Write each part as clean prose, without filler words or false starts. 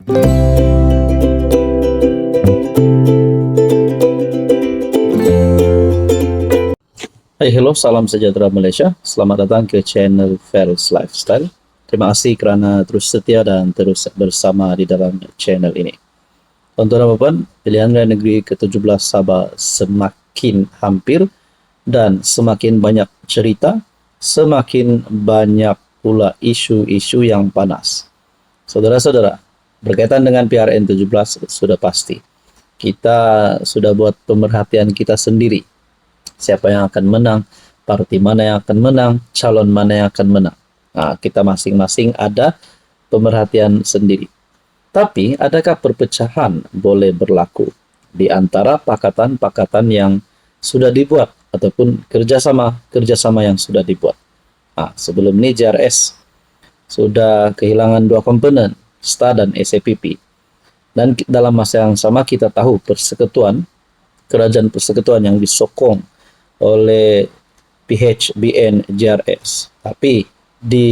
Hai, hello, salam sejahtera Malaysia. Selamat datang ke channel Ferrell's Lifestyle. Terima kasih kerana terus setia dan terus bersama di dalam channel ini. Tuan-tuan dan puan, pilihan raya negeri ke-17 Sabah semakin hampir dan semakin banyak cerita, semakin banyak pula isu-isu yang panas. Saudara-saudara, berkaitan dengan PRN 17 sudah pasti. Kita sudah buat pemerhatian kita sendiri. Siapa yang akan menang, parti mana yang akan menang, calon mana yang akan menang. Nah, kita masing-masing ada pemerhatian sendiri. Tapi, adakah perpecahan boleh berlaku di antara pakatan-pakatan yang sudah dibuat ataupun kerjasama yang sudah dibuat? Nah, sebelum ini JRS sudah kehilangan dua komponen, STA dan SAPP. Dan dalam masa yang sama kita tahu kerajaan persekutuan yang disokong oleh PHBN JRS. Tapi di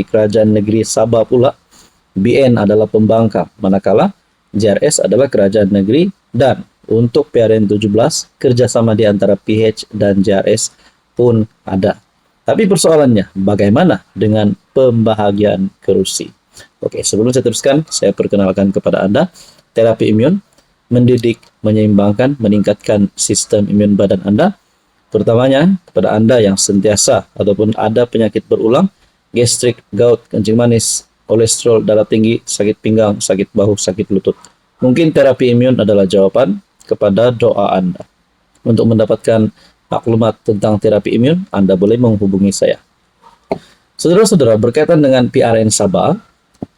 kerajaan negeri Sabah pula, BN adalah pembangkang, manakala JRS adalah kerajaan negeri. Dan untuk PRN 17, kerjasama di antara PH dan JRS pun ada. Tapi persoalannya, bagaimana dengan pembahagian kerusi? Oke, sebelum saya teruskan, saya perkenalkan kepada Anda, terapi imun, mendidik, menyeimbangkan, meningkatkan sistem imun badan Anda. Terutamanya kepada Anda yang sentiasa ataupun ada penyakit berulang, gastrik, gout, kencing manis, kolesterol, darah tinggi, sakit pinggang, sakit bahu, sakit lutut. Mungkin terapi imun adalah jawaban kepada doa Anda. Untuk mendapatkan maklumat tentang terapi imun, Anda boleh menghubungi saya. Saudara-saudara, berkaitan dengan PRN Sabah,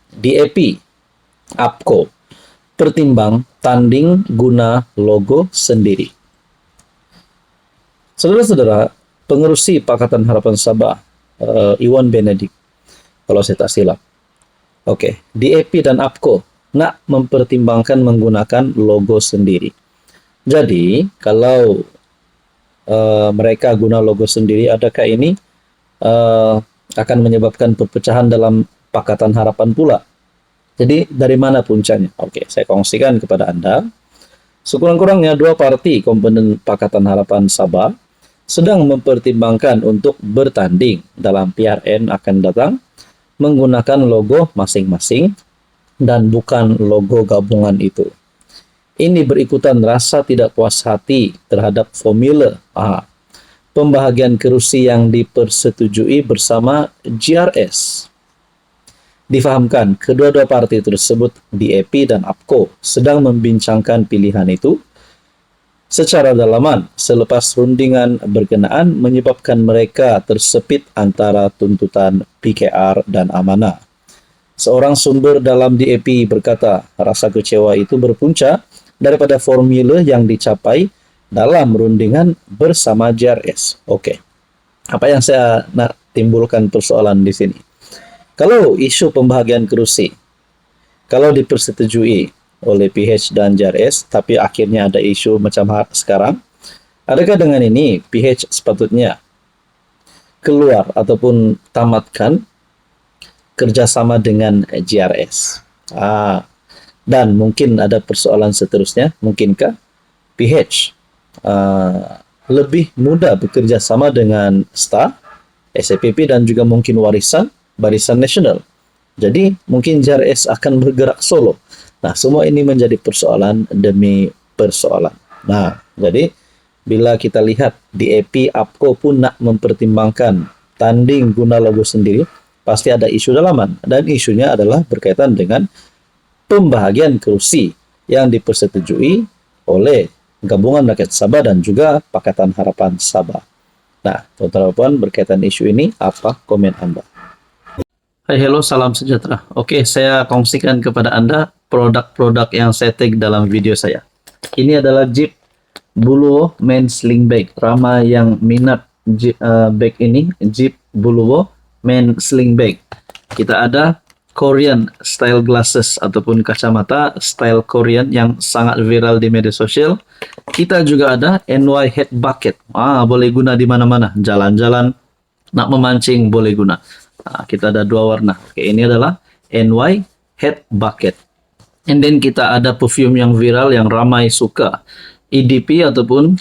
DAP, APCO, pertimbang tanding guna logo sendiri. Saudara-saudara, pengerusi Pakatan Harapan Sabah, Iwan Benedik, kalau saya tak silap. Oke, DAP dan APCO nak mempertimbangkan menggunakan logo sendiri. Jadi, kalau mereka guna logo sendiri, adakah ini akan menyebabkan perpecahan dalam Pakatan Harapan pula? Jadi, dari mana puncanya? Oke, saya kongsikan kepada Anda. Sekurang-kurangnya dua parti komponen Pakatan Harapan Sabah sedang mempertimbangkan untuk bertanding dalam PRN akan datang menggunakan logo masing-masing dan bukan logo gabungan itu. Ini berikutan rasa tidak puas hati terhadap formula pembahagian kerusi yang dipersetujui bersama JRS. Difahamkan, kedua-dua parti tersebut, DAP dan APCO, sedang membincangkan pilihan itu secara dalaman selepas rundingan berkenaan menyebabkan mereka tersepit antara tuntutan PKR dan amanah. Seorang sumber dalam DAP berkata, rasa kecewa itu berpunca daripada formula yang dicapai dalam rundingan bersama JRS. Oke. Apa yang saya nak timbulkan persoalan di sini? Kalau isu pembahagian kerusi, kalau dipersetujui oleh PH dan JRS, tapi akhirnya ada isu macam sekarang, adakah dengan ini PH sepatutnya keluar ataupun tamatkan kerjasama dengan JRS? Dan mungkin ada persoalan seterusnya, mungkinkah PH lebih mudah bekerja sama dengan STA, SAPP dan juga mungkin Barisan Nasional. Jadi mungkin JRS akan bergerak solo. Nah, semua ini menjadi persoalan demi persoalan. Nah, jadi bila kita lihat DAP, APCO pun nak mempertimbangkan tanding guna logo sendiri, pasti ada isu dalaman. Dan isunya adalah berkaitan dengan pembahagian kerusi yang dipersetujui oleh Gabungan Rakyat Sabah dan juga Pakatan Harapan Sabah. Nah, teman-teman, berkaitan isu ini, apa komen Anda? Hai, hello, salam sejahtera. Oke, saya kongsikan kepada Anda produk-produk yang saya tag dalam video saya. Ini adalah Jeep Buluwo Men Sling Bag. Ramai yang minat bag ini, Jeep Buluwo Men Sling Bag. Kita ada Korean style glasses ataupun kacamata style Korean yang sangat viral di media sosial. Kita juga ada NY Head Bucket. Boleh guna di mana-mana. Jalan-jalan, nak memancing boleh guna. Kita ada dua warna. Oke, ini adalah NY Head Bucket. And then kita ada perfume yang viral yang ramai suka, EDP ataupun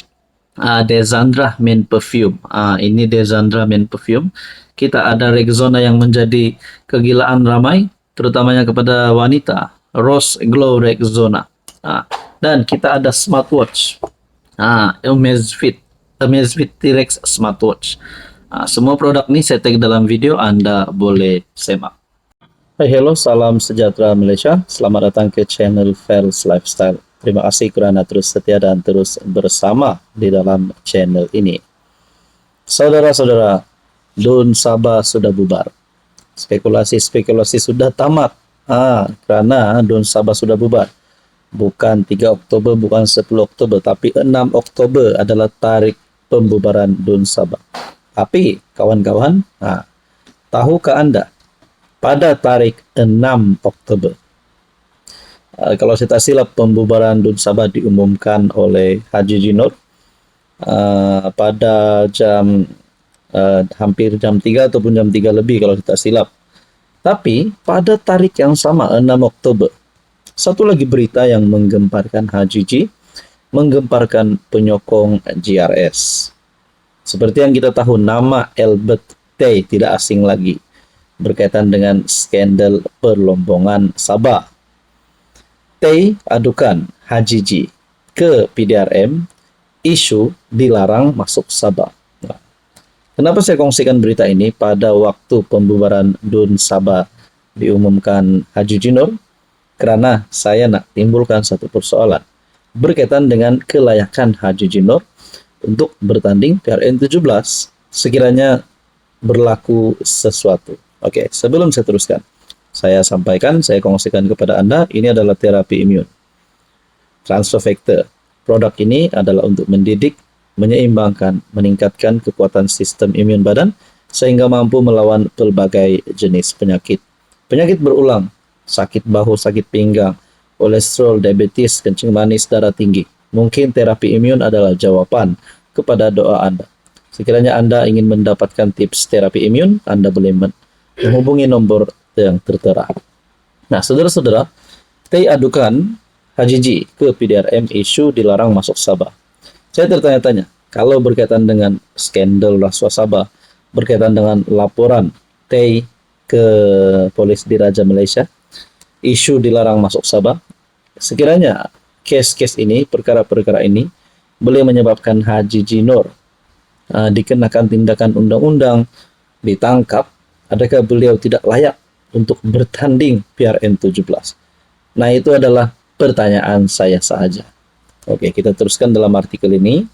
Desandra Men Perfume. Ini Desandra Men Perfume. Kita ada Rexona yang menjadi kegilaan ramai, terutamanya kepada wanita, Rose Glow Rexona. Dan kita ada smartwatch, Amazfit T-Rex Smartwatch. Semua produk ini saya tag dalam video, Anda boleh semak. Hai, hello, salam sejahtera Malaysia. Selamat datang ke channel Fels Lifestyle. Terima kasih kerana terus setia dan terus bersama di dalam channel ini. Saudara-saudara, Dun Sabah sudah bubar. Spekulasi-spekulasi sudah tamat. Kerana Dun Sabah sudah bubar. Bukan 3 Oktober, bukan 10 Oktober, tapi 6 Oktober adalah tarikh pembubaran Dun Sabah. Tapi, kawan-kawan, tahukah Anda, pada tarikh 6 Oktober, kalau saya tak silap, pembubaran Dun Sabah diumumkan oleh Haji Jinor pada hampir jam 3 ataupun jam 3 lebih kalau saya tak silap. Tapi pada tarikh yang sama, 6 Oktober, satu lagi berita yang menggemparkan Haji Ji, menggemparkan penyokong GRS. Seperti yang kita tahu, nama Albert Tay tidak asing lagi berkaitan dengan skandal perlombongan Sabah. Tay adukan Haji Ji ke PDRM isu dilarang masuk Sabah. Kenapa saya kongsikan berita ini pada waktu pembubaran Dun Sabah diumumkan Haji Jinor? Karena saya nak timbulkan satu persoalan berkaitan dengan kelayakan Haji Jinor untuk bertanding PRN 17 sekiranya berlaku sesuatu. Oke, sebelum saya teruskan, saya sampaikan, saya kongsikan kepada Anda, ini adalah terapi imun. Transfer factor. Produk ini adalah untuk mendidik, menyeimbangkan, meningkatkan kekuatan sistem imun badan, sehingga mampu melawan pelbagai jenis penyakit. Penyakit berulang, sakit bahu, sakit pinggang, kolesterol, diabetes, kencing manis, darah tinggi. Mungkin terapi imun adalah jawaban kepada doa Anda. Sekiranya Anda ingin mendapatkan tips terapi imun, Anda boleh menghubungi nombor yang tertera. Nah, saudara-saudara, Tay adukan Haji Ji ke PDRM isu dilarang masuk Sabah. Saya tertanya-tanya, kalau berkaitan dengan skandal rasuah Sabah, berkaitan dengan laporan Tay ke Polis Diraja Malaysia, isu dilarang masuk Sabah, sekiranya kes-kes ini, perkara-perkara ini, boleh menyebabkan Haji Jinor dikenakan tindakan undang-undang, ditangkap, adakah beliau tidak layak untuk bertanding PRN 17? Nah, itu adalah pertanyaan saya sahaja. Oke, kita teruskan dalam artikel ini.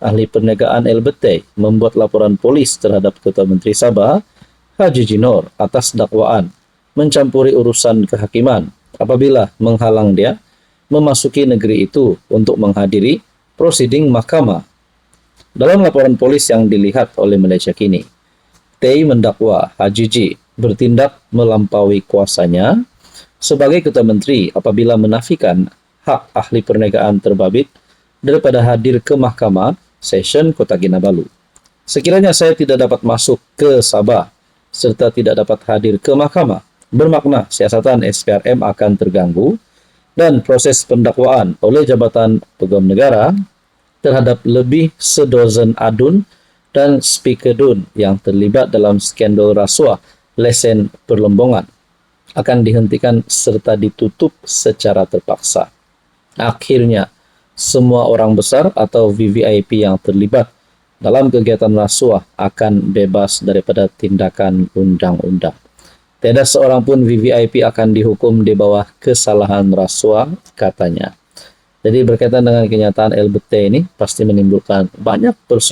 Ahli perniagaan Albert Tay membuat laporan polis terhadap Ketua Menteri Sabah, Haji Jinor, atas dakwaan mencampuri urusan kehakiman apabila menghalang dia memasuki negeri itu untuk menghadiri prosiding mahkamah. Dalam laporan polis yang dilihat oleh Malaysia Kini, Tay mendakwa Haji Ji bertindak melampaui kuasanya sebagai Ketua Menteri apabila menafikan hak ahli perniagaan terbabit daripada hadir ke Mahkamah Session Kota Kinabalu. Sekiranya saya tidak dapat masuk ke Sabah serta tidak dapat hadir ke Mahkamah, bermakna siasatan SPRM akan terganggu dan proses pendakwaan oleh Jabatan Pegawai Negara terhadap lebih sedozen adun dan speaker DUN yang terlibat dalam skandal rasuah lesen perlombongan akan dihentikan serta ditutup secara terpaksa. Akhirnya, semua orang besar atau VVIP yang terlibat dalam kegiatan rasuah akan bebas daripada tindakan undang-undang. Tiada seorang pun VVIP akan dihukum di bawah kesalahan rasuah, katanya. Jadi berkaitan dengan kenyataan Albert Tay ini pasti menimbulkan banyak persoalan